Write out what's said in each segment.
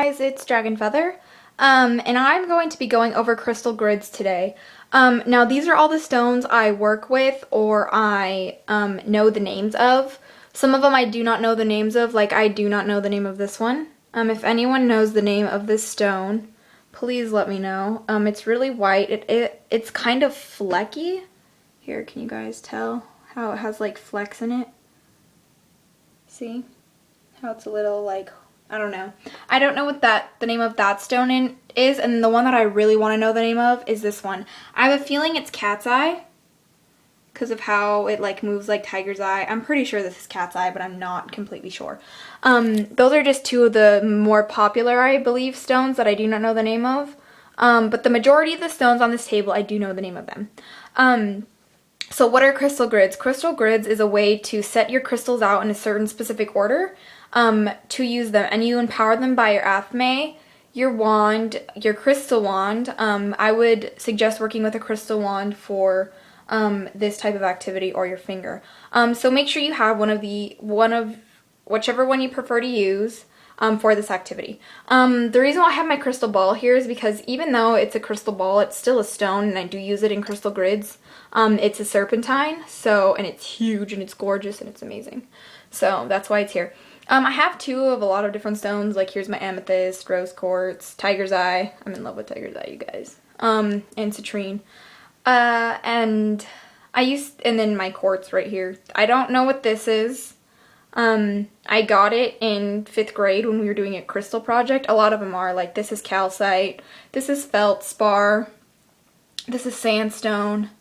guys, it's DragonFeather, and I'm going to be going over crystal grids today. Now these are all the stones I work with or I know the names of. Some of them I do not know the names of, like I do not know the name of this one. If anyone knows the name of this stone, please let me know. It's really white. It's kind of flecky. Here, can you guys tell how it has like flecks in it? See how it's a little like, I don't know. I don't know what the name of that stone is, and the one that I really want to know the name of is this one. I have a feeling it's cat's eye because of how it like moves like tiger's eye. I'm pretty sure this is cat's eye, but I'm not completely sure. Those are just two of the more popular, I believe, stones that I do not know the name of. But the majority of the stones on this table, I do know the name of them. So what are crystal grids? Crystal grids is a way to set your crystals out in a certain specific order to use them, and you empower them by your athame, your wand, your crystal wand. I would suggest working with a crystal wand for this type of activity, or your finger. So make sure you have one of whichever one you prefer to use for this activity. The reason why I have my crystal ball here is because even though it's a crystal ball, it's still a stone, and I do use it in crystal grids. It's a serpentine, and it's huge, and it's gorgeous, and it's amazing. So that's why it's here. I have two of a lot of different stones, like here's my amethyst, rose quartz, tiger's eye. I'm in love with tiger's eye, you guys. And citrine. And then my quartz right here. I don't know what this is. I got it in 5th grade when we were doing a crystal project. A lot of them are, like this is calcite, this is feldspar, this is sandstone,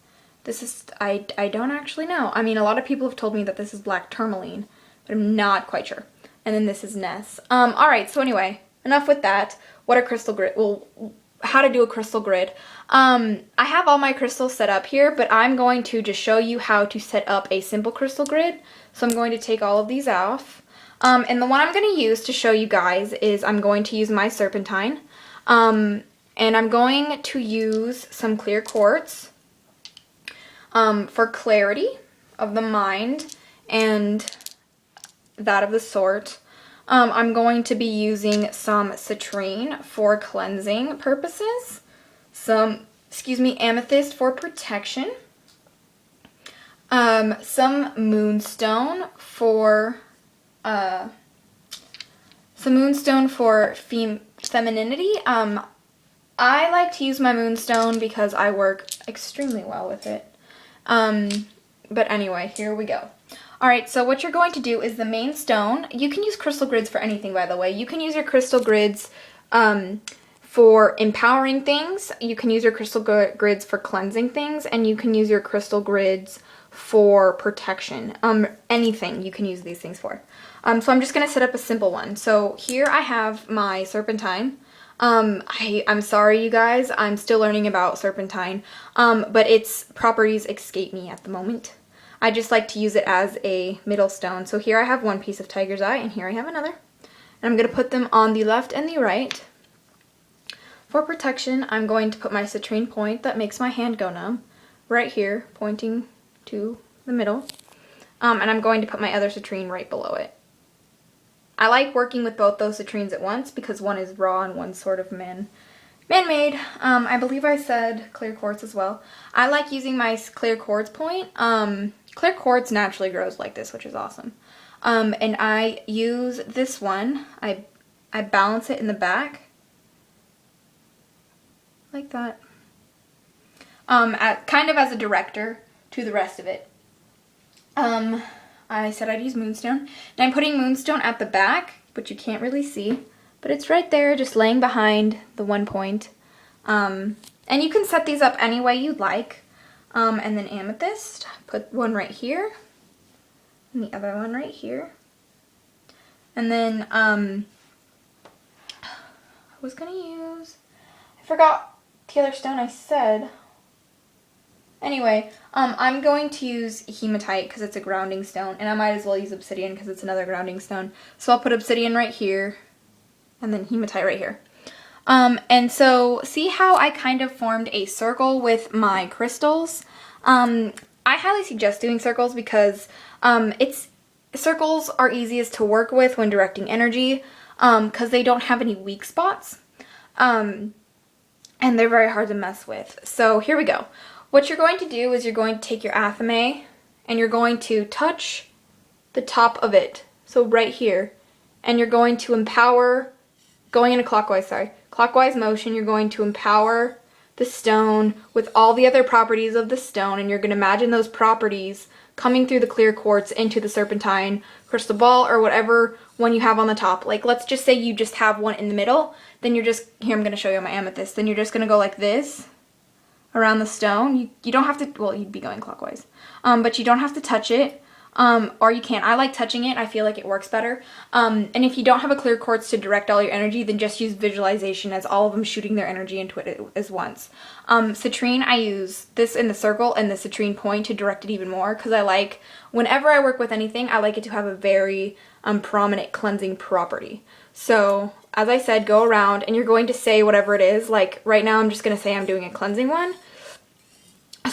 this is, I don't actually know. I mean, a lot of people have told me that this is black tourmaline, but I'm not quite sure. And then this is Ness. Alright, so anyway, enough with that. What are crystal grid? Well, how to do a crystal grid. I have all my crystals set up here, but I'm going to just show you how to set up a simple crystal grid. So I'm going to take all of these off. And the one I'm going to use to show you guys is I'm going to use my serpentine. And I'm going to use some clear quartz for clarity of the mind and that of the sort. I'm going to be using some citrine for cleansing purposes. Some amethyst for protection. Some moonstone for femininity. I like to use my moonstone because I work extremely well with it. But anyway, here we go. Alright, so what you're going to do is the main stone. You can use crystal grids for anything, by the way. You can use your crystal grids for empowering things. You can use your crystal grids for cleansing things. And you can use your crystal grids for protection. Anything you can use these things for. So I'm just going to set up a simple one. So here I have my serpentine. I'm sorry, you guys. I'm still learning about serpentine. But its properties escape me at the moment. I just like to use it as a middle stone. So here I have one piece of tiger's eye, and here I have another. And I'm going to put them on the left and the right. For protection, I'm going to put my citrine point that makes my hand go numb right here, pointing to the middle. And I'm going to put my other citrine right below it. I like working with both those citrines at once because one is raw and one's sort of man-made. I believe I said clear quartz as well. I like using my clear quartz point. Clear quartz naturally grows like this, which is awesome. And I use this one. I balance it in the back. Like that. Kind of as a director to the rest of it. I said I'd use moonstone. And I'm putting moonstone at the back, but you can't really see. But it's right there, just laying behind the one point. And you can set these up any way you'd like. And then amethyst, put one right here. And the other one right here. And then, I was going to use, I forgot the other stone I said. Anyway, I'm going to use hematite because it's a grounding stone. And I might as well use obsidian because it's another grounding stone. So I'll put obsidian right here. And then hematite right here. And so see how I kind of formed a circle with my crystals? I highly suggest doing circles because circles are easiest to work with when directing energy. because they don't have any weak spots. And they're very hard to mess with. So here we go. What you're going to do is you're going to take your athame and you're going to touch the top of it. So right here. And you're going to empower, going in a clockwise motion, you're going to empower the stone with all the other properties of the stone, and you're going to imagine those properties coming through the clear quartz into the serpentine crystal ball or whatever one you have on the top. Like, let's just say you just have one in the middle, then you're just, here I'm going to show you my amethyst, then you're just going to go like this around the stone. You don't have to, well, you'd be going clockwise, but you don't have to touch it. Or you can. I like touching it. I feel like it works better. And if you don't have a clear quartz to direct all your energy, then just use visualization as all of them shooting their energy into it as once. Citrine, I use this in the circle and the citrine point to direct it even more, because I like, whenever I work with anything, I like it to have a very prominent cleansing property. So, as I said, go around and you're going to say whatever it is. Like, right now I'm just going to say I'm doing a cleansing one.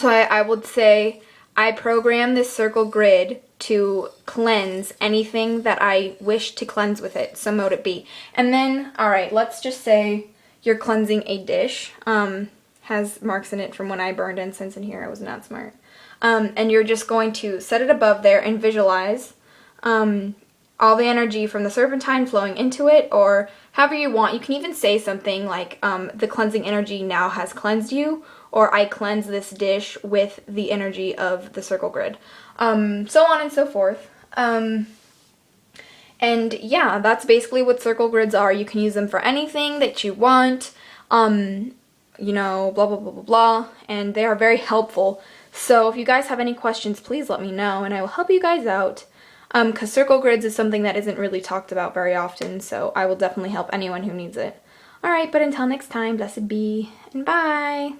So I would say, I program this circle grid to cleanse anything that I wish to cleanse with it, so mote it be. And then, alright, let's just say you're cleansing a dish, has marks in it from when I burned incense in here. I was not smart. And you're just going to set it above there and visualize all the energy from the serpentine flowing into it, or however you want. You can even say something like, the cleansing energy now has cleansed you, or I cleanse this dish with the energy of the circle grid. So on and so forth. And yeah, that's basically what circle grids are. You can use them for anything that you want, you know, blah, blah, blah, blah, blah, and they are very helpful. So if you guys have any questions, please let me know, and I will help you guys out, because circle grids is something that isn't really talked about very often, so I will definitely help anyone who needs it. Alright, but until next time, blessed be, and bye!